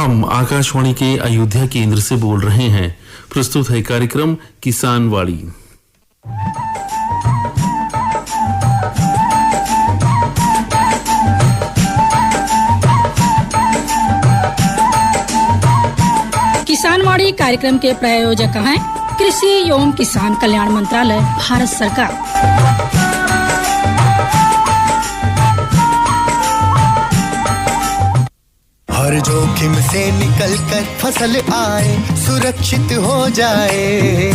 हम आकाशवाणी के अयोध्या केंद्र से बोल रहे हैं। प्रस्तुत है कार्यक्रम किसान वाड़ी। किसानवाड़ी कार्यक्रम के प्रायोजक हैं कृषि एवं किसान कल्याण मंत्रालय, भारत सरकार। हर जोखिम से निकल कर फसल आए, सुरक्षित हो जाए।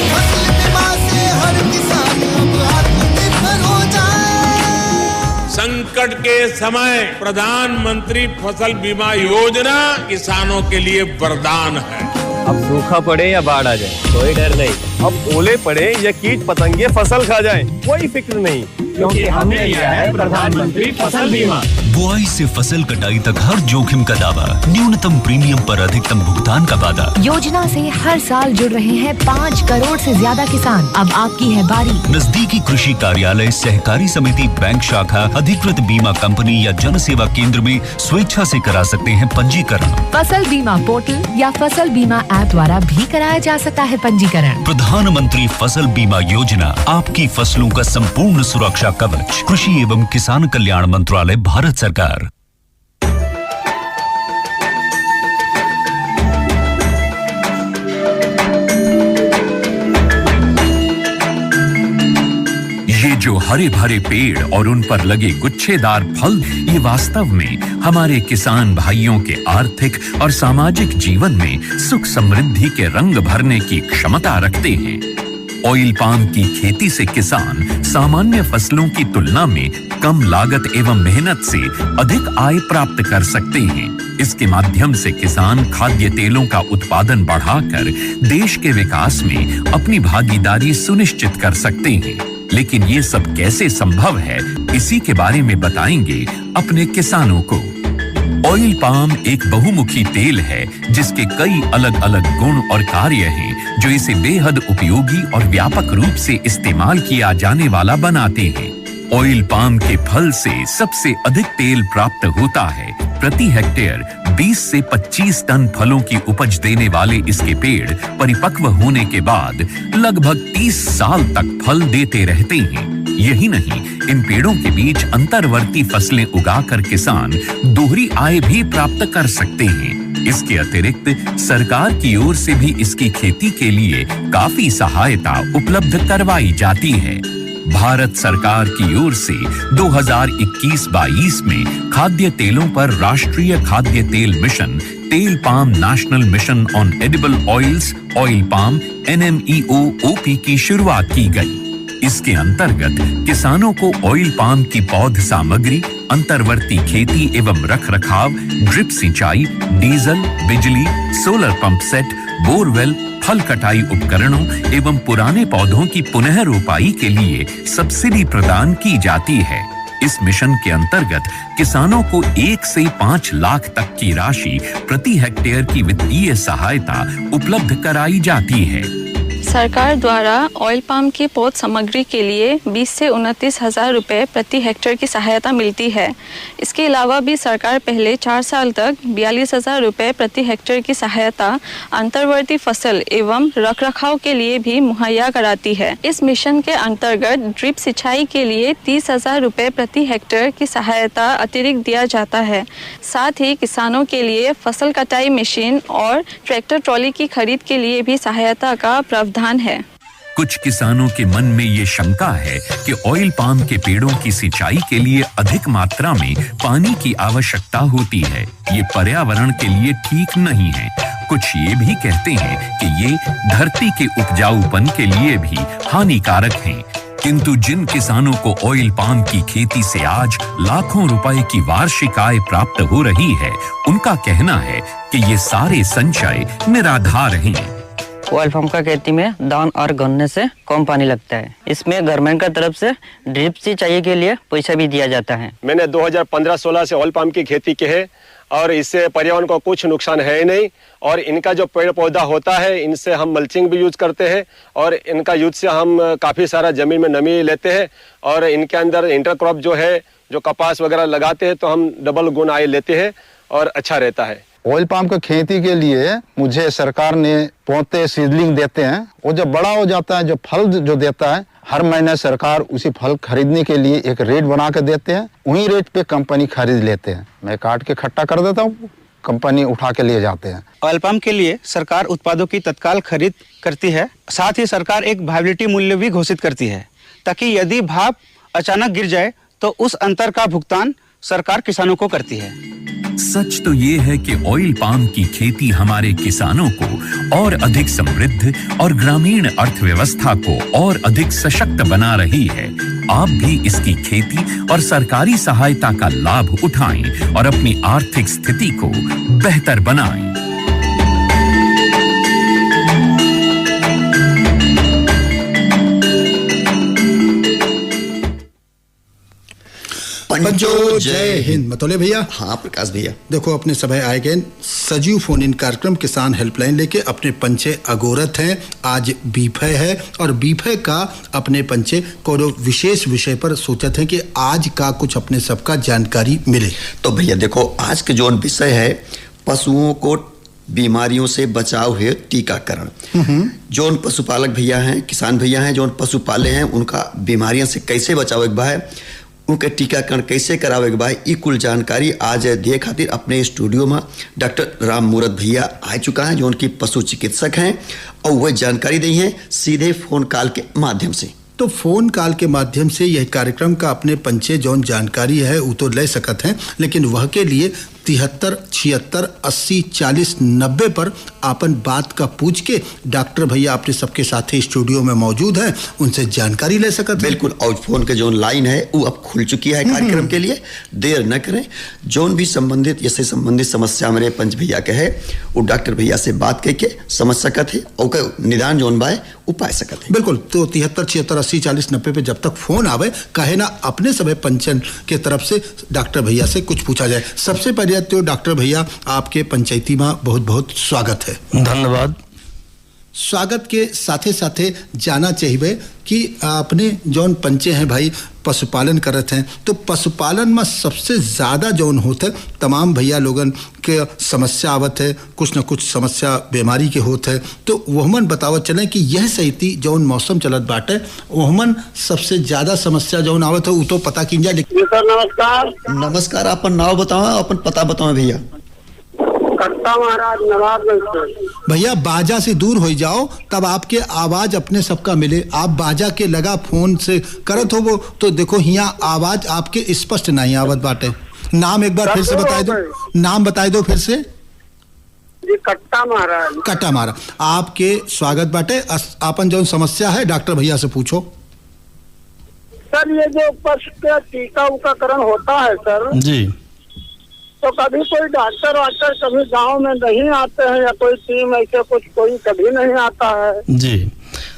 फसल बीमा से हर किसान अब आत्मनिर्भर हो जाए। संकट के समय प्रधानमंत्री फसल बीमा योजना किसानों के लिए वरदान है। अब सूखा पड़े या बाढ़ आ जाए कोई डर नहीं, अब ओले पड़े या कीट पतंगे फसल खा जाए कोई फिक्र नहीं, क्योंकि हमने लिया है प्रधानमंत्री फसल बीमा। बुआई से फसल कटाई तक हर जोखिम का दावा, न्यूनतम प्रीमियम पर अधिकतम भुगतान का वादा। योजना से हर साल जुड़ रहे हैं 5 करोड़ से ज्यादा किसान। अब आपकी है बारी। नजदीकी कृषि कार्यालय, सहकारी समिति, बैंक शाखा, अधिकृत बीमा कंपनी या जन सेवा केंद्र में स्वेच्छा से करा सकते हैं पंजीकरण। फसल बीमा पोर्टल या फसल बीमा ऐप द्वारा भी कराया जा सकता है पंजीकरण। प्रधानमंत्री फसल बीमा योजना, आपकी फसलों का संपूर्ण सुरक्षा कवच। कृषि एवं किसान कल्याण मंत्रालय, भारत सरकार। ये जो हरे भरे पेड़ और उन पर लगे गुच्छेदार फल, ये वास्तव में हमारे किसान भाइयों के आर्थिक और सामाजिक जीवन में सुख समृद्धि के रंग भरने की क्षमता रखते हैं। ऑयल पाम की खेती से किसान सामान्य फसलों की तुलना में कम लागत एवं मेहनत से अधिक आय प्राप्त कर सकते हैं। इसके माध्यम से किसान खाद्य तेलों का उत्पादन बढ़ाकर देश के विकास में अपनी भागीदारी सुनिश्चित कर सकते हैं। लेकिन ये सब कैसे संभव है, इसी के बारे में बताएंगे अपने किसानों को। ऑयल पाम एक बहुमुखी तेल है जिसके कई अलग अलग गुण और कार्य हैं जो इसे बेहद उपयोगी और व्यापक रूप से इस्तेमाल किया जाने वाला बनाते हैं। ऑयल पाम के फल से सबसे अधिक तेल प्राप्त होता है। प्रति हेक्टेयर 20 से 25 टन फलों की उपज देने वाले इसके पेड़ परिपक्व होने के बाद लगभग 30 साल तक फल देते रहते हैं। यही नहीं, इन पेड़ों के बीच अंतर्वर्ती फसलें उगाकर किसान दोहरी आय भी प्राप्त कर सकते हैं। इसके अतिरिक्त सरकार की ओर से भी इसकी खेती के लिए काफी सहायता उपलब्ध करवाई जाती है। भारत सरकार की ओर से 2021-22 में खाद्य तेलों पर राष्ट्रीय खाद्य तेल मिशन, तेल palm national mission on edible oils, oil palm NMEO-OP की शुरुआत की गई। इसके अंतर्गत किसानों को ऑयल पाम की पौध सामग्री, अंतर्वर्ती खेती एवं रखरखाव, ड्रिप सिंचाई, डीजल, बिजली, सोलर पंप सेट, बोरवेल, फल कटाई उपकरणों एवं पुराने पौधों की पुनः रोपाई के लिए सब्सिडी प्रदान की जाती है। इस मिशन के अंतर्गत किसानों को 1 से 5 लाख तक की राशि प्रति हेक्टेयर की वित्तीय सहायता उपलब्ध कराई जाती है। सरकार द्वारा ऑयल पाम की पौध सामग्री के लिए 20 से 29 हजार रुपये प्रति हेक्टेयर की सहायता मिलती है। इसके अलावा भी सरकार पहले 4 साल तक 42,000 रुपये प्रति हेक्टेयर की सहायता अंतर्वर्ती फसल एवं रखरखाव के लिए भी मुहैया कराती है। इस मिशन के अंतर्गत ड्रिप सिंचाई के लिए 30,000 रुपये प्रति हेक्टेयर की सहायता अतिरिक्त दिया जाता है। साथ ही किसानों के लिए फसल कटाई मशीन और ट्रैक्टर ट्रॉली की खरीद के लिए भी सहायता का प्रावधान है। कुछ किसानों के मन में ये शंका है कि ऑयल पाम के पेड़ों की सिंचाई के लिए अधिक मात्रा में पानी की आवश्यकता होती है। ये पर्यावरण के लिए ठीक नहीं है। कुछ ये भी कहते हैं कि ये धरती के उपजाऊपन के लिए भी हानिकारक हैं। किंतु जिन किसानों को ऑयल पाम की खेती से आज लाखों रुपए की वार्षिक आय प्राप्त हो रही है, उनका कहना है कि ये सारे संचय निराधार हैं। ऑयल पाम का खेती में धान और गन्ने से कम पानी लगता है। इसमें गवर्नमेंट का तरफ से ड्रिप सिंचाई के लिए पैसा भी दिया जाता है। मैंने 2015-16 से ऑयल पाम की खेती की है और इससे पर्यावरण को कुछ नुकसान है ही नहीं। और इनका जो पेड़ पौधा होता है, इनसे हम मल्चिंग भी यूज करते हैं और इनका यूज से हम काफी सारा जमीन में नमी लेते हैं और इनके अंदर इंटरक्रॉप जो है जो कपास वगैरह लगाते हैं तो हम डबल गुण आय लेते हैं और अच्छा रहता है। ऑयल पाम की खेती के लिए मुझे सरकार ने पौधे सीडलिंग देते हैं, वो जब बड़ा हो जाता है, जो फल जो देता है, हर महीने सरकार उसी फल खरीदने के लिए एक रेट बना के देते हैं, वही रेट पे कंपनी खरीद लेते हैं। मैं काट के इकट्ठा कर देता हूँ, कंपनी उठा के लिए जाते हैं। ऑयल पाम के लिए सरकार उत्पादों की तत्काल खरीद करती है, साथ ही सरकार एक वायबिलिटी मूल्य भी घोषित करती है, ताकि यदि भाव अचानक गिर जाए तो उस अंतर का भुगतान सरकार किसानों को करती है। सच तो ये है कि ऑयल पाम की खेती हमारे किसानों को और अधिक समृद्ध और ग्रामीण अर्थव्यवस्था को और अधिक सशक्त बना रही है। आप भी इसकी खेती और सरकारी सहायता का लाभ उठाएं और अपनी आर्थिक स्थिति को बेहतर बनाएं। पंचो जय हिंद। मतोले भैया। हाँ प्रकाश भैया। देखो अपने सभा आए गए सजीव फोन इन कार्यक्रम किसान हेल्पलाइन लेके अपने पंचे अगोरत हैं। आज बीफय है और बीफय का अपने पंचे को विशेष विषय पर सोचते हैं कि आज का कुछ अपने सबका जानकारी मिले। तो भैया देखो आज के जो विषय है पशुओं को बीमारियों से बचाव है टीकाकरण। जो पशुपालक भैया हैं, किसान भैया हैं, जो पशु पाले हैं, उनका बीमारियों से कैसे बचाव है, उनके टीकाकरण कैसे करावे भाई, ये कुल जानकारी आज दिए खातिर अपने स्टूडियो में डॉक्टर राम मूरत भैया आ चुका है, जो उनकी पशु चिकित्सक हैं और वह जानकारी दी है सीधे फोन कॉल के माध्यम से। तो फोन कॉल के माध्यम से यह कार्यक्रम का अपने पंचे जौन जानकारी है वो तो ले सकत हैं, लेकिन वह के लिए 73 76 80 40 90 पर आपन बात का पूछ के डॉक्टर भैया अपने सबके साथ स्टूडियो में मौजूद हैं, उनसे जानकारी ले सकते। बिल्कुल। और फोन के जो लाइन है वो अब खुल चुकी है कार्यक्रम के लिए, देर न करें। जोन भी संबंधित इससे संबंधित समस्या मेरे पंच भैया के है वो डॉक्टर भैया से बात करके समझ सकत है और निदान जोन बाय उपाय सकत है। बिल्कुल। तो 73 76 80 40 90 पे जब तक फोन आवे कहे ना अपने सभी पंचन के तरफ से डॉक्टर भैया से कुछ पूछा जाए। सबसे पहले तो डॉक्टर भैया आपके पंचायती में बहुत बहुत स्वागत है। धन्यवाद। स्वागत के साथे साथे जाना चाहिए कि आपने जौन पंचे हैं भाई पशुपालन करते हैं, तो पशुपालन में सबसे ज़्यादा जौन होते है तमाम भैया लोगन के समस्या आवत है, कुछ न कुछ समस्या बीमारी के होते है, तो वहमन बतावत चले कि यह सही जौन मौसम चलत बाटे वहमन सबसे ज़्यादा समस्या जौन आवत है वो तो पता की जाए। सर नमस्कार। नमस्कार। अपन नाम बताओ, अपन पता बताओ भैया। कट्टा महाराज नवाबगंज। भैया बाजा से दूर हो जाओ तब आपके आवाज अपने सबका मिले। आप बाजा के लगा फोन से करत हो वो तो देखो यहाँ आवाज आपके स्पष्ट नहीं आवत बाटे। नाम एक बार फिर से बताए दो, नाम बताए दो फिर से। जी कट्टा महाराज। कट्टा महाराज आपके स्वागत बाटे। आपन जो समस्या है डॉक्टर भैया से पूछो। सर ये जो पशु का टीका उकाकरण होता है सर जी, तो कभी कोई डॉक्टर वाक्टर कभी गांव में नहीं आते हैं या कोई टीम ऐसे कुछ कोई कभी नहीं आता है जी।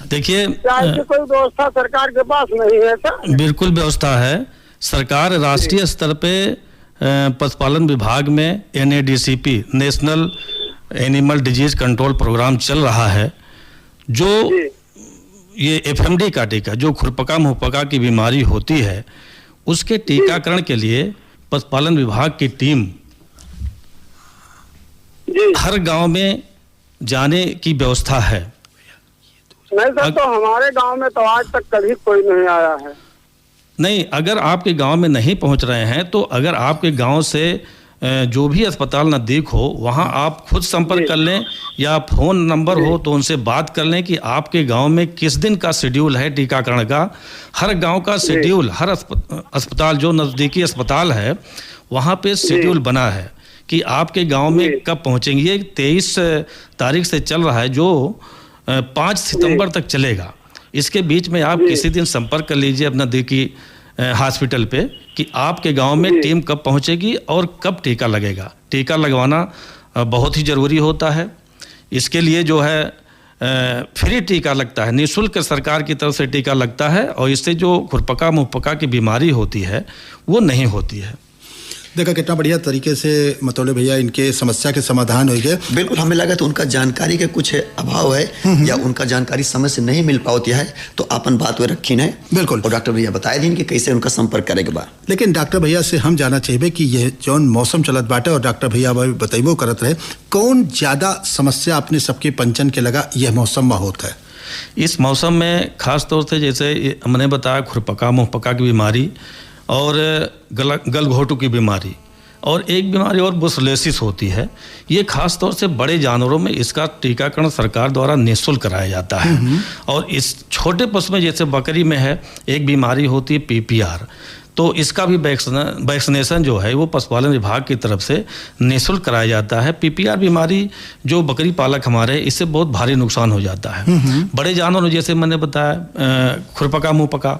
देखिए कोई व्यवस्था सरकार के पास नहीं है सर? बिल्कुल व्यवस्था है। सरकार राष्ट्रीय स्तर पे पशुपालन विभाग में NADCP national animal disease control programme चल रहा है, जो ये FMD का टीका जो खुरपका मुहपका की बीमारी होती है उसके टीकाकरण के लिए पशुपालन विभाग की टीम हर गांव में जाने की व्यवस्था है। नहीं सर, तो हमारे गांव में तो आज तक कभी कोई नहीं आया है। नहीं, अगर आपके गांव में नहीं पहुंच रहे हैं तो अगर आपके गांव से जो भी अस्पताल नज़दीक हो वहां आप खुद संपर्क कर लें या फ़ोन नंबर हो तो उनसे बात कर लें कि आपके गांव में किस दिन का शेड्यूल है टीकाकरण का। हर गांव का शेड्यूल, हर अस्पताल जो नज़दीकी अस्पताल है वहां पे शेड्यूल बना है कि आपके गांव में कब पहुंचेंगे। ये 23 तारीख से चल रहा है जो 5 सितंबर तक चलेगा। इसके बीच में आप किसी दिन संपर्क कर लीजिए अपना नज़दीकी हॉस्पिटल पे कि आपके गांव में टीम कब पहुंचेगी और कब टीका लगेगा। टीका लगवाना बहुत ही ज़रूरी होता है। इसके लिए जो है फ्री टीका लगता है, निःशुल्क सरकार की तरफ से टीका लगता है और इससे जो खुरपका मुहपका की बीमारी होती है वो नहीं होती है। देखा कितना बढ़िया तरीके से मतौले भैया इनके समस्या के समाधान हो गए। बिल्कुल, हमें लगा तो उनका जानकारी के कुछ अभाव है या उनका जानकारी समय से नहीं मिल पाती है, तो अपन बात वे रखी है। बिल्कुल। और डॉक्टर भैया बताए दिन कि कैसे उनका संपर्क करेगा बा। लेकिन डॉक्टर भैया से हम जानना चाहिए कि ये जौन मौसम चलत बाटे और डॉक्टर भैया बताइबो करत रहे, कौन ज्यादा समस्या अपने सबके पंचन के लगा यह मौसम में होता है? इस मौसम में खास तौर से जैसे हमने बताया खुरपका मुंहपका की बीमारी और गलघोटू की बीमारी और एक बीमारी और ब्रुसेलोसिस होती है। ये खास तौर से बड़े जानवरों में इसका टीकाकरण सरकार द्वारा निःशुल्क कराया जाता है। और इस छोटे पशु में जैसे बकरी में है एक बीमारी होती है PPR, तो इसका भी वैक्सीनेशन जो है वो पशुपालन विभाग की तरफ से निःशुल्क कराया जाता है। PPR बीमारी जो बकरी पालक हमारे, इससे बहुत भारी नुकसान हो जाता है। बड़े जानवरों जैसे मैंने बताया खुरपका मुंहपका,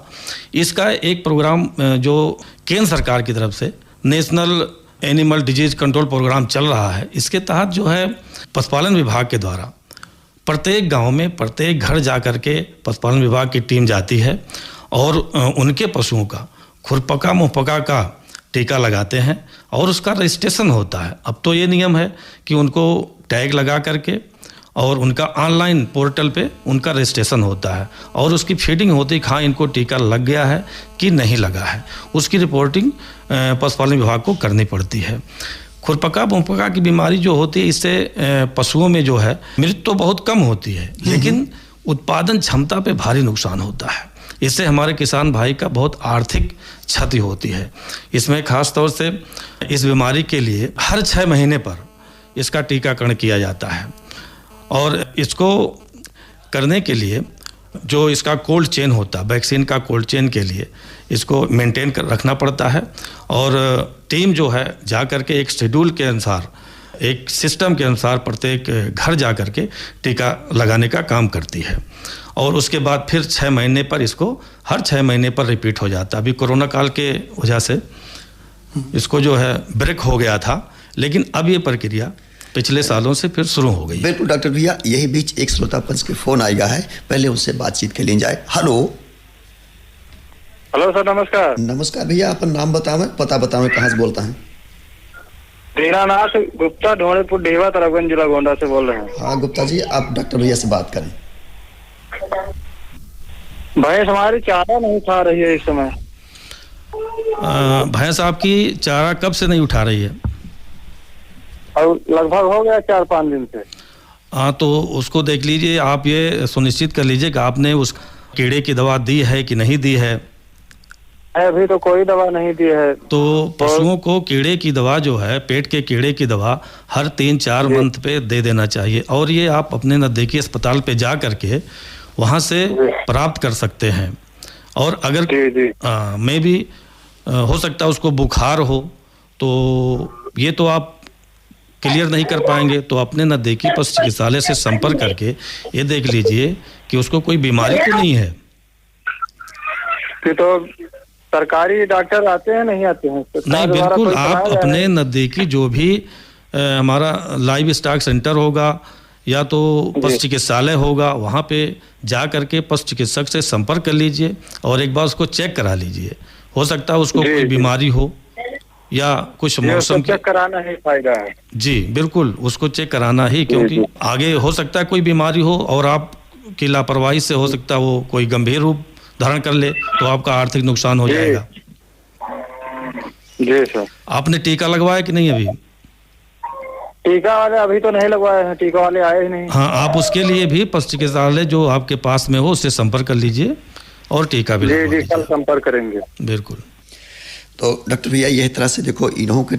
इसका एक प्रोग्राम जो केंद्र सरकार की तरफ से national animal disease control programme चल रहा है, इसके तहत जो है पशुपालन विभाग के द्वारा प्रत्येक गाँव में प्रत्येक घर जा कर के पशुपालन विभाग की टीम जाती है और उनके पशुओं का खुरपका मुंहपका का टीका लगाते हैं और उसका रजिस्ट्रेशन होता है। अब तो ये नियम है कि उनको टैग लगा करके और उनका ऑनलाइन पोर्टल पे उनका रजिस्ट्रेशन होता है और उसकी फीडिंग होती है, हाँ इनको टीका लग गया है कि नहीं लगा है, उसकी रिपोर्टिंग पशुपालन विभाग को करनी पड़ती है। खुरपका मुंहपका की बीमारी जो होती है, इससे पशुओं में जो है मृत्यु तो बहुत कम होती है, लेकिन उत्पादन क्षमता पे भारी नुकसान होता है। इससे हमारे किसान भाई का बहुत आर्थिक क्षति होती है। इसमें खास तौर से इस बीमारी के लिए हर 6 महीने पर इसका टीकाकरण किया जाता है और इसको करने के लिए जो इसका कोल्ड चेन होता है, वैक्सीन का कोल्ड चेन के लिए इसको मेंटेन कर रखना पड़ता है और टीम जो है जा कर के एक शेड्यूल के अनुसार, एक सिस्टम के अनुसार प्रत्येक घर जा कर के टीका लगाने का काम करती है और उसके बाद फिर 6 महीने पर इसको हर 6 महीने पर रिपीट हो जाता है। अभी कोरोना काल के वजह से इसको जो है ब्रेक हो गया था, लेकिन अब ये प्रक्रिया पिछले सालों से फिर शुरू हो गई। बिल्कुल डॉक्टर भैया, यही बीच एक श्रोता पंच के फोन आएगा है, पहले उनसे बातचीत कर ली जाए। हेलो सर, नमस्कार। नमस्कार भैया, अपन नाम बतावें, पता बतावें, कहाँ से बोलता है? दीनानाथ गुप्ता, ढोड़ेपुर ढेवा, तरफगंज जिला गोंडा से बोल रहे हैं। हाँ गुप्ता जी, आप डॉक्टर भैया से बात करें। भैंस हमारी चारा नहीं खा रही है इस समय। भैंस आपकी चारा कब से नहीं उठा रही है? और लगभग हो गया 4-5 दिन से। हाँ, तो उसको देख लीजिए, आप ये सुनिश्चित कर लीजिए कि आपने उस कीड़े की दवा दी है कि नहीं दी है। अभी तो कोई दवा नहीं दी है। तो पशुओं को कीड़े की दवा जो है, पेट के कीड़े की दवा हर 3-4 मंथ पे दे देना चाहिए और ये आप अपने नज़दीकी अस्पताल पे जा करके वहाँ से प्राप्त कर सकते हैं। और अगर में भी हो सकता है उसको बुखार हो, तो ये तो आप क्लियर नहीं कर पाएंगे, तो अपने नज़दीकी पशु चिकित्सालय से संपर्क करके ये देख लीजिए कि उसको कोई बीमारी तो नहीं है। तो सरकारी डॉक्टर आते हैं नहीं आते हैं? नहीं, बिल्कुल आप अपने नज़दीकी जो भी हमारा लाइव स्टॉक सेंटर होगा या तो पशु चिकित्सालय होगा, वहाँ पे जा करके पशु चिकित्सक से संपर्क कर लीजिए और एक बार उसको चेक करा लीजिए। हो सकता है उसको कोई बीमारी हो या कुछ मौसम चेक कराना ही फायदा है। जी बिल्कुल, उसको चेक कराना ही, क्योंकि आगे हो सकता है कोई बीमारी हो और आपकी लापरवाही से हो सकता है वो कोई गंभीर रूप धारण कर ले, तो आपका आर्थिक नुकसान हो जाएगा। जी सर। आपने टीका लगवाया कि नहीं? अभी टीका वाले अभी तो नहीं लगवाए हैं, टीका वाले आए ही नहीं। हाँ, आप उसके लिए भी पशु चिकित्सालय जो आपके पास में हो उससे संपर्क कर लीजिए और टीका भी लगवा लीजिए। कल संपर्क करेंगे। बिल्कुल। तो डॉक्टर भैया, यह तरह से देखो, इन्हों के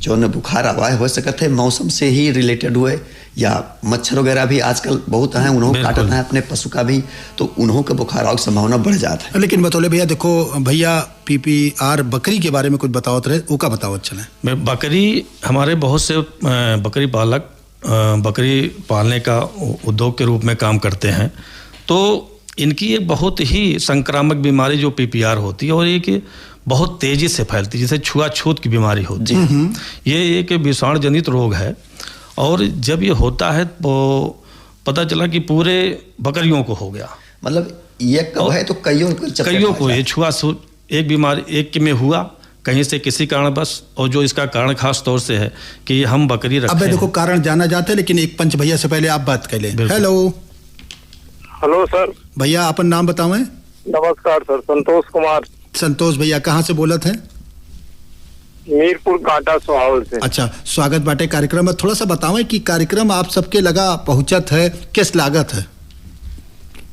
जो न बुखार आवाज हो सकते हैं मौसम से ही रिलेटेड हुए या मच्छर वगैरह भी आजकल बहुत हैं, उन्होंने काटत है अपने पशु का भी, तो उन्हों का बुखार आने की संभावना बढ़ जाता है। लेकिन बतौले भैया, देखो भैया PPR बकरी के बारे में कुछ बताओ रहे, वो का बताओ अच्छा है। बकरी, हमारे बहुत से बकरी पालक बकरी पालने का उद्योग के रूप में काम करते हैं, तो इनकी एक बहुत ही संक्रामक बीमारी जो PPR होती है और एक बहुत तेजी से फैलती है, जैसे छुआछूत की बीमारी होती है। ये एक विषाणु जनित रोग है और जब ये होता है तो पता चला कि पूरे बकरियों को हो गया। मतलब ये कब है तो कईयों को ये छुआछूत एक बीमारी एक में हुआ कहीं से किसी कारणवश, और जो इसका कारण खास तौर से है कि हम बकरी रखते अब हैं। देखो कारण जाना जाता है, लेकिन एक पंच भैया से पहले आप बात कर लें। Hello hello sir. भैया अपन नाम बतावें। नमस्कार सर, संतोष कुमार। संतोष भैया कहाँ से बोलत हैं? मीरपुर कांटा सुहावल से। अच्छा, स्वागत बाटे कार्यक्रम में। थोड़ा सा बतावें कि कार्यक्रम आप सबके लगा पहुंचत है, किस लागत है?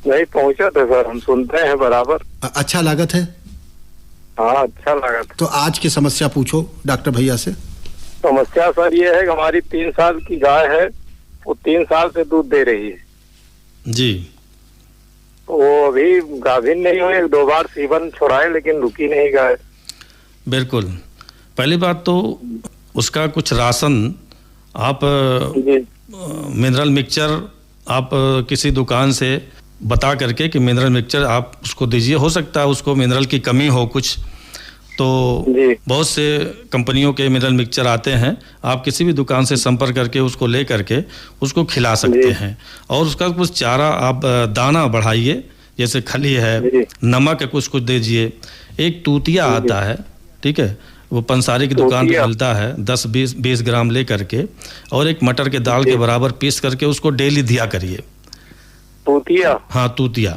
नहीं पहुंचा था सर, हम सुनते हैं बराबर। अच्छा लागत है? हाँ अच्छा लगा। तो आज की समस्या पूछो डॉक्टर भैया से। समस्या सर ये है कि हमारी 3 साल की गाय है, वो 3 साल से दूध दे रही है जी। वो अभी गाभिन नहीं हुई, 2 बार सीवन छुड़ाए लेकिन रुकी नहीं गाय। बिल्कुल, पहली बात तो उसका कुछ राशन आप मिनरल मिक्सचर आप किसी दुकान से बता करके कि मिनरल मिक्सचर आप उसको दीजिए। हो सकता है उसको मिनरल की कमी हो कुछ, तो बहुत से कंपनियों के मिनरल मिक्सचर आते हैं, आप किसी भी दुकान से संपर्क करके उसको ले करके उसको खिला सकते हैं। और उसका कुछ चारा आप दाना बढ़ाइए, जैसे खली है, नमक कुछ दीजिए। एक तूतिया आता है, ठीक है, वो पंसारी की दुकान पे मिलता है, 10-20 ग्राम ले करके, और एक मटर के दाल के बराबर पीस करके उसको डेली दिया करिए। तूतिया? हाँ तूतिया,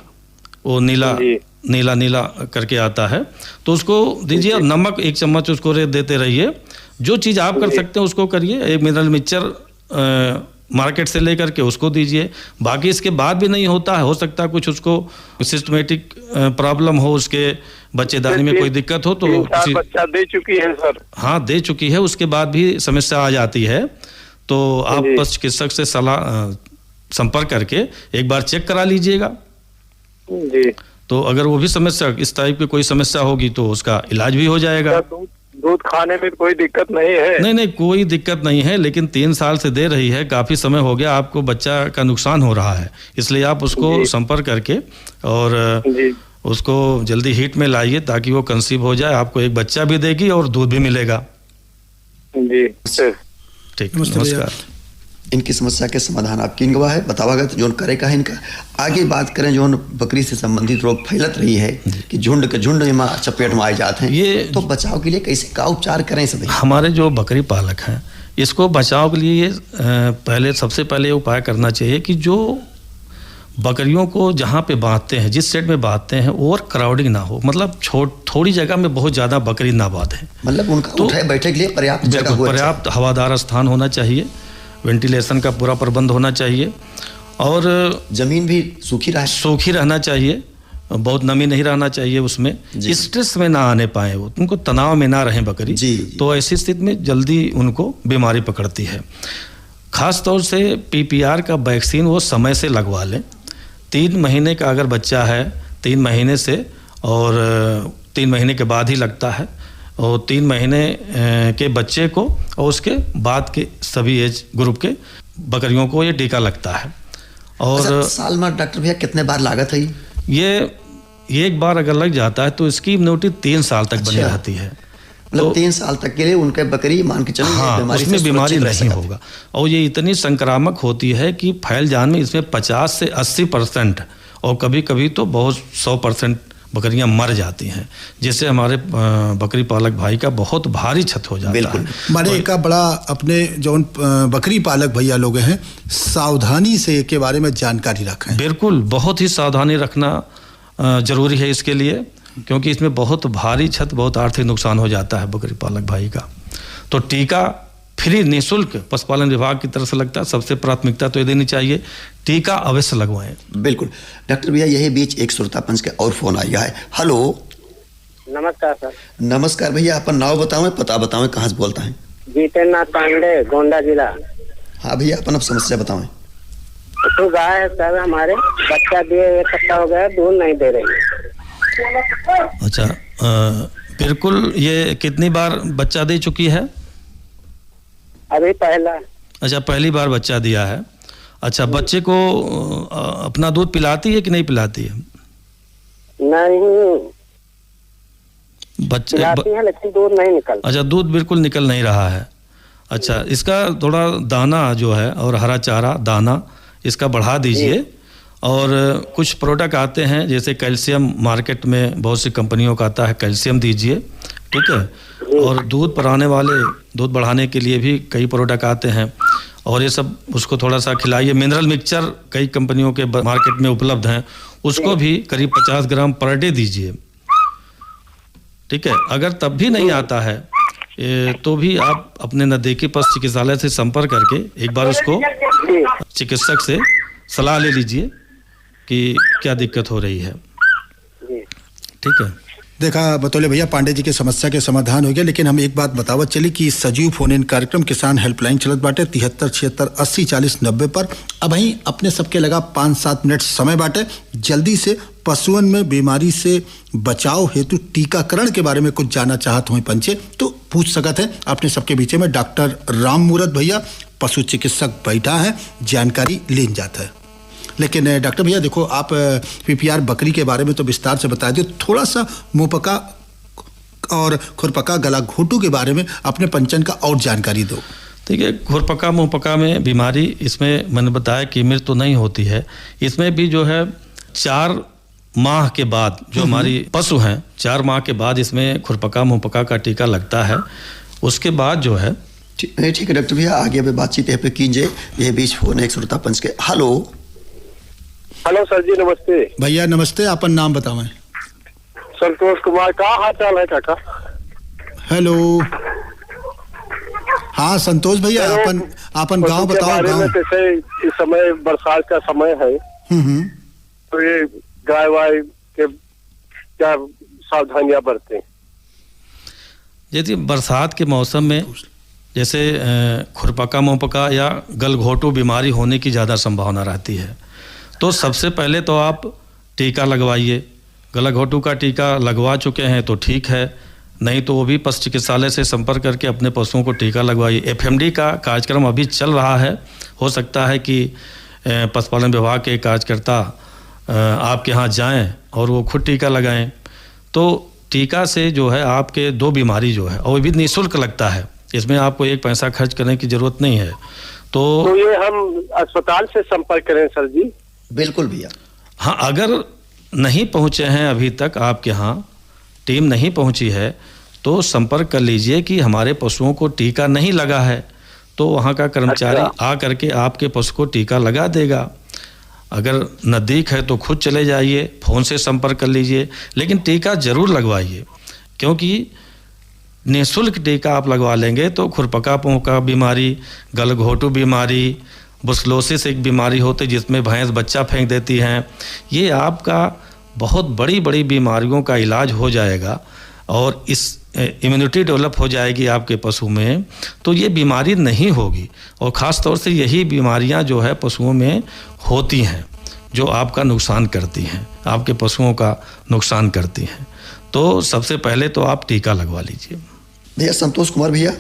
वो नीला करके आता है, तो उसको दीजिए। और नमक 1 चम्मच उसको देते रहिए। जो चीज़ आप कर सकते हैं उसको करिए। एक मिनरल मिक्सचर मार्केट से लेकर के उसको दीजिए। बाकी इसके बाद भी नहीं होता है, हो सकता है कुछ उसको सिस्टमेटिक प्रॉब्लम हो, उसके बच्चेदानी में कोई दिक्कत हो, तो 3-4 बच्चा दे चुकी है सर। हाँ दे चुकी है, उसके बाद भी समस्या आ जाती है, तो आप बस चिकित्सक से सलाह संपर्क करके एक बार चेक करा लीजिएगा जी। तो अगर वो भी समस्या, इस टाइप की कोई समस्या होगी तो उसका इलाज भी हो जाएगा। दूध खाने में कोई दिक्कत नहीं है? नहीं कोई दिक्कत नहीं है, लेकिन 3 साल से दे रही है, काफ़ी समय हो गया, आपको बच्चा का नुकसान हो रहा है, इसलिए आप उसको संपर्क करके और उसको जल्दी हीट में लाइए ताकि वो कंसीव हो जाए। आपको एक बच्चा भी देगी और दूध भी मिलेगा जी। ठीक, नमस्कार। इनकी समस्या के समाधान आप किन गवा है बतावागा तो जोन करे का है इनका। आगे बात करें जो बकरी से संबंधित रोग फैलत रही है कि झुंड के झुंड में चपेट में आ जाते हैं, ये तो बचाव के लिए कैसे का उपचार करें सभी? हमारे जो बकरी पालक हैं, इसको बचाव के लिए पहले सबसे पहले उपाय करना चाहिए कि जो बकरियों को जहाँ पे बांधते हैं, जिस सेट में बांधते हैं, और क्राउडिंग ना हो, मतलब थोड़ी जगह में बहुत ज़्यादा बकरी ना बांधे, मतलब उनका तो उठे बैठे के लिए पर्याप्त जगह हो, पर्याप्त हवादार स्थान होना चाहिए, वेंटिलेशन का पूरा प्रबंध होना चाहिए, और जमीन भी सूखी रहना चाहिए, बहुत नमी नहीं रहना चाहिए उसमें, स्ट्रेस में ना आने पाए, वो उनको तनाव में ना रहे बकरी जी। तो ऐसी स्थिति में जल्दी उनको बीमारी पकड़ती है। खास तौर से PPR का वैक्सीन वो समय से लगवा लें। 3 महीने का अगर बच्चा है, 3 महीने से, और 3 महीने के बाद ही लगता है, और 3 महीने के बच्चे को और उसके बाद के सभी एज ग्रुप के बकरियों को ये टीका लगता है। और साल में डॉक्टर भैया कितने बार लागत है? ये एक बार अगर लग जाता है तो इसकी इम्यूनिटी 3 साल तक बनी रहती है। मतलब 3 साल तक के लिए उनके बकरी मान के चलो उसमें बीमारी नहीं होगा। और ये इतनी संक्रामक होती है कि फैल जाने में इसमें 50 से 80% और कभी कभी तो बहुत 100% बकरियां मर जाती हैं, जिससे हमारे बकरी पालक भाई का बहुत भारी क्षत हो जाता है। माने का बड़ा अपने जो बकरी पालक भैया लोग हैं, सावधानी से के बारे में जानकारी रखें। बिल्कुल, बहुत ही सावधानी रखना जरूरी है इसके लिए, क्योंकि इसमें बहुत भारी क्षत, बहुत आर्थिक नुकसान हो जाता है बकरी पालक भाई का। तो टीका फ्री निःशुल्क पशुपालन विभाग की तरफ से लगता है, सबसे प्राथमिकता तो ये देनी चाहिए, टीका अवश्य लगवाएं। बिल्कुल डॉक्टर भैया, यही बीच एक श्रोता पंच के और फोन आया है। हेलो नमस्कार सर। नमस्कार भैया, अपन नाम बताओ, पता बताओ, कहाँ से बोलता है? जितेंद्र पांडे, गोंडा जिला। हाँ भैया, अपन अब समस्या बताओ। तो गाय है सर हमारे, बच्चा दिए 1 हफ्ता हो गया, दूध नहीं दे रही है। अच्छा, बिल्कुल। ये कितनी बार बच्चा दे चुकी है? अभी पहला। अच्छा, पहली बार बच्चा दिया है। अच्छा, बच्चे को अपना दूध पिलाती है कि नहीं पिलाती है? नहीं, बच्चे पिलाती है लेकिन दूध नहीं निकल। अच्छा, दूध बिल्कुल निकल नहीं रहा है। अच्छा, इसका थोड़ा दाना जो है और हरा चारा दाना इसका बढ़ा दीजिए। और कुछ प्रोडक्ट आते हैं जैसे कैल्शियम, मार्केट में बहुत सी कंपनियों का आता है, कैल्शियम दीजिए, ठीक है। और दूध बढ़ाने वाले, दूध बढ़ाने के लिए भी कई प्रोडक्ट आते हैं और ये सब उसको थोड़ा सा खिलाइए। मिनरल मिक्सचर कई कंपनियों के मार्केट में उपलब्ध हैं, उसको भी करीब 50 ग्राम पर डे दीजिए, ठीक है। अगर तब भी नहीं आता है तो भी आप अपने नज़दीकी पशु चिकित्सालय से संपर्क करके एक बार उसको चिकित्सक से सलाह ले लीजिए कि क्या दिक्कत हो रही है, ठीक है। देखा बतौले भैया, पांडे जी के समस्या के समाधान हो गया। लेकिन हम एक बात बतावत चली कि सजीव फोन इन कार्यक्रम किसान हेल्पलाइन चलत बाटे 73 76 80 40 90 पर। अब ही अपने सबके लगा 5-7 मिनट समय बाटे, जल्दी से पशुओं में बीमारी से बचाव हेतु टीकाकरण के बारे में कुछ जानना चाहत हो पंचे तो पूछ सकत है। अपने सबके बीच में डॉक्टर राम मूरत भैया पशु चिकित्सक बैठा है, जानकारी लेन जाता है। लेकिन डॉक्टर भैया देखो, आप पीपीआर बकरी के बारे में तो विस्तार से बता दियो, थोड़ा सा मुंहपका और खुरपका गला घोटू के बारे में अपने पंचन का और जानकारी दो। ठीक है। खुरपका मुंहपका में बीमारी, इसमें मैंने बताया कि मृत्यु नहीं होती है। इसमें भी जो है 4 माह के बाद जो हमारी पशु हैं, 4 माह के बाद इसमें खुरपका मुंहपका का टीका लगता है। उसके बाद जो है ठीक है डॉक्टर भैया, आगे भी बातचीत है पे कीजिए। ये बीच फोन है श्रोता पंच के। हेलो हेलो सर जी, नमस्ते भैया। नमस्ते, अपन नाम बतावें। संतोष कुमार, का हाल चाल है काका? हेलो, हाँ संतोष भैया, अपन गांव बताओ। गांव जैसे इस समय बरसात का समय है, तो ये गाय वाय के क्या सावधानियां बरतें? यदि बरसात के मौसम में जैसे खुरपका मुंहपका या गलघोटू बीमारी होने की ज़्यादा संभावना रहती है, तो सबसे पहले तो आप टीका लगवाइए। गलाघोटू का टीका लगवा चुके हैं तो ठीक है, नहीं तो वो भी पशु चिकित्सालय से संपर्क करके अपने पशुओं को टीका लगवाइए। एफएमडी का कार्यक्रम अभी चल रहा है, हो सकता है कि पशुपालन विभाग के कार्यकर्ता आपके यहाँ जाएं और वो खुद टीका लगाएं। तो टीका से जो है आपके 2 बीमारी जो है, और वो भी निःशुल्क लगता है, इसमें आपको 1 पैसा खर्च करने की ज़रूरत नहीं है। तो ये हम अस्पताल से संपर्क करें सर जी? बिल्कुल भैया। हाँ, अगर नहीं पहुँचे हैं अभी तक, आपके यहाँ टीम नहीं पहुँची है, तो संपर्क कर लीजिए कि हमारे पशुओं को टीका नहीं लगा है, तो वहाँ का कर्मचारी आ करके आपके पशु को टीका लगा देगा। अगर नज़दीक है तो खुद चले जाइए, फ़ोन से संपर्क कर लीजिए, लेकिन टीका ज़रूर लगवाइए, क्योंकि निःशुल्क टीका आप लगवा लेंगे तो खुरपका मुंहपका बीमारी, गलघोटू बीमारी, बुसलोसिस एक बीमारी होती है जिसमें भैंस बच्चा फेंक देती हैं, ये आपका बहुत बड़ी बड़ी बीमारियों का इलाज हो जाएगा और इस इम्यूनिटी डेवलप हो जाएगी आपके पशु में, तो ये बीमारी नहीं होगी। और ख़ास तौर से यही बीमारियां जो है पशुओं में होती हैं, जो आपका नुकसान करती हैं, आपके पशुओं का नुकसान करती हैं। तो सबसे पहले तो आप टीका लगवा लीजिए। भैया संतोष कुमार भैया,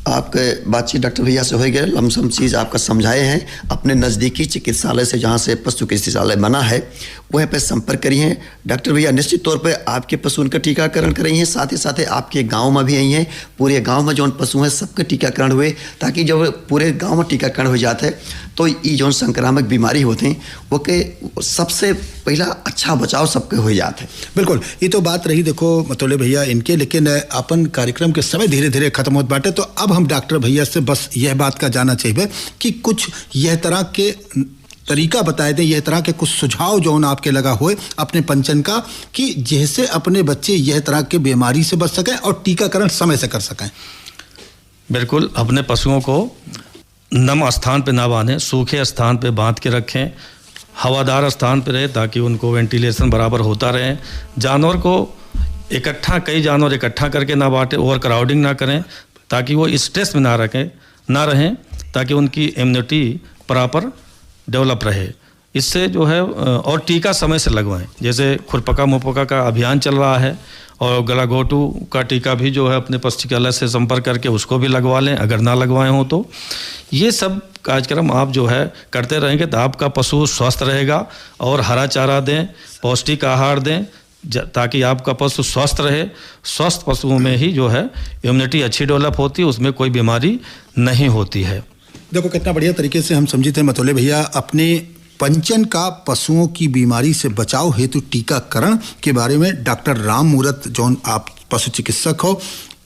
आपके बातचीत डॉक्टर भैया से हो गए, लमसम चीज़ आपका समझाए हैं। अपने नज़दीकी चिकित्सालय से जहाँ से पशु चिकित्सालय बना है वहीं पे संपर्क करिए। डॉक्टर भैया निश्चित तौर पे आपके पशु उनका टीकाकरण कर रही हैं, साथ ही साथ आपके गांव में भी आई हैं। पूरे गांव में जो पशु हैं सबके टीकाकरण हुए, ताकि जब पूरे गांव में टीकाकरण हो जाता है तो ये जो संक्रामक बीमारी होते हैं वो के सबसे पहला अच्छा बचाव सबके हो जाता है। बिल्कुल, ये तो बात रही देखो मतोले भैया इनके, लेकिन अपन कार्यक्रम के समय धीरे धीरे खत्म होते बाटे, तो अब हम डॉक्टर भैया से बस यह बात का जानना चाहिए कि कुछ यह तरह के तरीका बताए दें, यह तरह के कुछ सुझाव जो आपके लगा हुए अपने पंचन का, कि जैसे अपने बच्चे यह तरह के बीमारी से बच सकें और टीकाकरण समय से कर सकें। बिल्कुल, अपने पशुओं को नम स्थान पे ना बांधें, सूखे स्थान पे बांध के रखें, हवादार स्थान पे रहे ताकि उनको वेंटिलेशन बराबर होता रहे। जानवर को कई जानवर इकट्ठा करके ना बांटें, ओवर क्राउडिंग ना करें, ताकि वो स्ट्रेस में ना रहें, ताकि उनकी इम्यूनिटी प्रॉपर डेवलप रहे। इससे जो है, और टीका समय से लगवाएं। जैसे खुरपका मुंहपका का अभियान चल रहा है, और गलाघोटू का टीका भी जो है अपने पशु चिकित्सालय से संपर्क करके उसको भी लगवा लें, अगर ना लगवाए हों तो। ये सब कार्यक्रम आप जो है करते रहेंगे तो आपका पशु स्वस्थ रहेगा। और हरा चारा दें, पौष्टिक आहार दें, ताकि आपका पशु स्वस्थ रहे। स्वस्थ पशुओं में ही जो है इम्यूनिटी अच्छी डेवलप होती है, उसमें कोई बीमारी नहीं होती है। देखो कितना बढ़िया तरीके से हम समझे थे मतोले भैया, अपने पंचन का पशुओं की बीमारी से बचाव हेतु टीकाकरण के बारे में डॉक्टर राम मूरत जौन आप पशु चिकित्सक हो,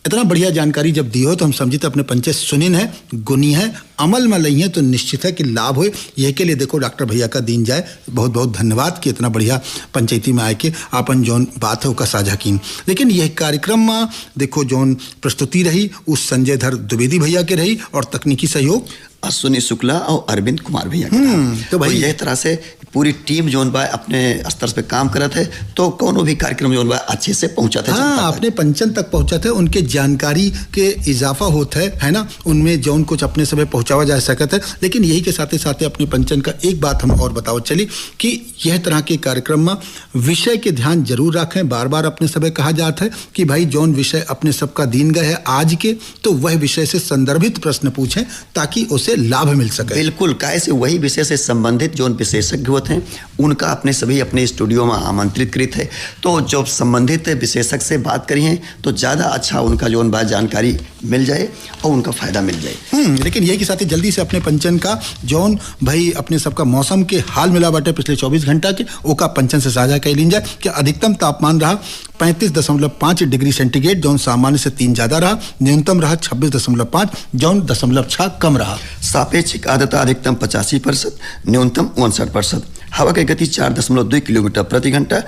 इतना बढ़िया जानकारी जब दी हो तो हम समझते अपने पंचे सुनिन है, गुनी है, अमल में लई है तो निश्चित है कि लाभ हो। यह के लिए देखो डॉक्टर भैया का दिन जाए, बहुत बहुत धन्यवाद कि इतना बढ़िया पंचायती में आए के आपन जौन बात है उसका साझा की। लेकिन यह कार्यक्रम में देखो जौन प्रस्तुति रही उस संजय धर द्विवेदी भैया के रही और तकनीकी सहयोग अश्विनी शुक्ला और अरविंद कुमार भैया तो भाई यह तरह से पूरी टीम जोन बा अपने स्तर पे काम करत है तो कोनो भी कार्यक्रम जोन बा अच्छे से पहुंचाते हाँ, अपने पंचन तक पहुंचाते हैं, उनके जानकारी के इजाफा होता है ना, उनमें जौन कुछ अपने समय पहुंचावा जा सकता है। लेकिन यही के साथ साथ अपने पंचन का एक बात हम और बताओ चली कि यह तरह के कार्यक्रम में विषय के ध्यान जरूर रखें। बार बार अपने समय कहा जाता है कि भाई जौन विषय अपने सबका दीन गए है आज के, तो वह विषय से संदर्भित प्रश्न पूछें ताकि उसे लाभ मिल सके। बिल्कुल, कैसे वही विषय से संबंधित जो विशेषज्ञ होते हैं उनका अपने सभी अपने स्टूडियो में आमंत्रित कृत है, तो जब संबंधित विशेषज्ञ से बात करी है तो ज़्यादा अच्छा उनका जो बात जानकारी मिल जाए और उनका फायदा मिल जाए। लेकिन यही के साथ ही जल्दी से अपने पंचन का जौन भाई अपने सबका मौसम के हाल मिला बाटे पिछले 24 घंटा के ओका पंचन से साझा कर लीन जाए कि अधिकतम तापमान रहा 35.5 डिग्री सेंटीग्रेड जौन सामान्य से 3 ज्यादा रहा, न्यूनतम रहा 26.5 जौन 0.6 कम रहा। सापेक्षिक आर्द्रता अधिकतम 85%, न्यूनतम 59%। हवा की गति 4.2 किलोमीटर प्रति घंटा,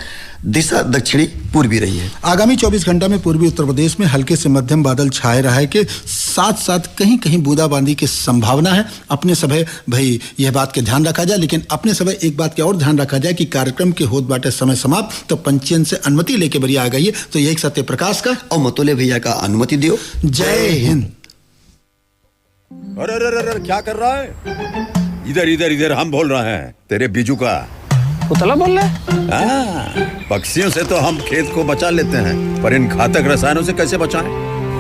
दिशा दक्षिणी पूर्वी रही है। आगामी 24 घंटा में पूर्वी उत्तर प्रदेश में हल्के से मध्यम बादल छाए रहे के साथ साथ कहीं कहीं बूंदाबांदी की संभावना है। अपने सभी भाई यह बात के ध्यान रखा जाए, लेकिन अपने सभी एक बात के और ध्यान रखा जाए कि कार्यक्रम के होत बाटे समय समाप्त, तो पंचयन से अनुमति लेके बरिया आ गई है, तो यही सत्य प्रकाश का और मतोले भैया का अनुमति दियो। जय हिंद। अरे क्या कर रहा है? इधर इधर इधर हम बोल रहे हैं तेरे बीजू का पुतला बोल रहा है। पक्षियों से तो हम खेत को बचा लेते हैं, पर इन घातक रसायनों से कैसे बचाएं?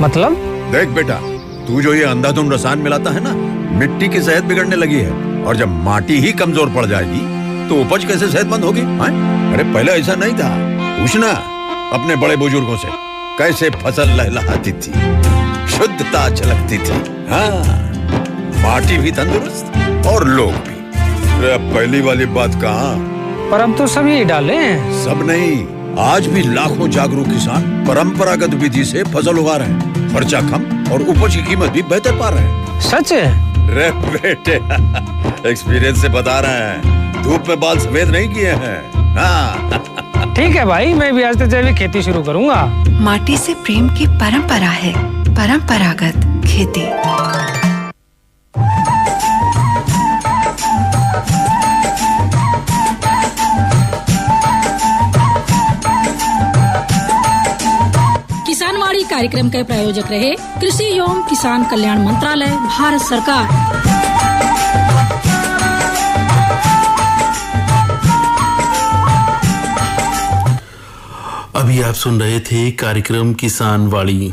मतलब? देख बेटा, तू जो ये अंधाधुंध रसायन मिलाता है ना, मिट्टी की सेहत बिगड़ने लगी है, और जब माटी ही कमजोर पड़ जाएगी तो उपज कैसे सेहतमंद होगी? अरे पहले ऐसा नहीं था, पूछना अपने बड़े बुजुर्गों से कैसे फसल लहलहाती थी, शुद्धता झलकती थी। हाँ, माटी भी तंदुरुस्त और लोग भी। अरे पहली वाली बात कहाँ? पर अब तो सब यही डाले हैं। सब नहीं, आज भी लाखों जागरूक किसान परंपरागत विधि से फसल उगा रहे हैं, खर्चा कम और उपज की कीमत भी बेहतर पा रहे हैं। सच है? रे बेटे एक्सपीरियंस से बता रहे हैं, धूप में बाल सफेद नहीं किए हैं। हाँ। ठीक है भाई, मैं भी आज से जैविक खेती शुरू करूंगा। माटी से प्रेम की परंपरा है परंपरागत खेती। किसानवाड़ी कार्यक्रम के प्रायोजक रहे कृषि एवं किसान कल्याण मंत्रालय, भारत सरकार। अभी आप सुन रहे थे कार्यक्रम किसान वाड़ी।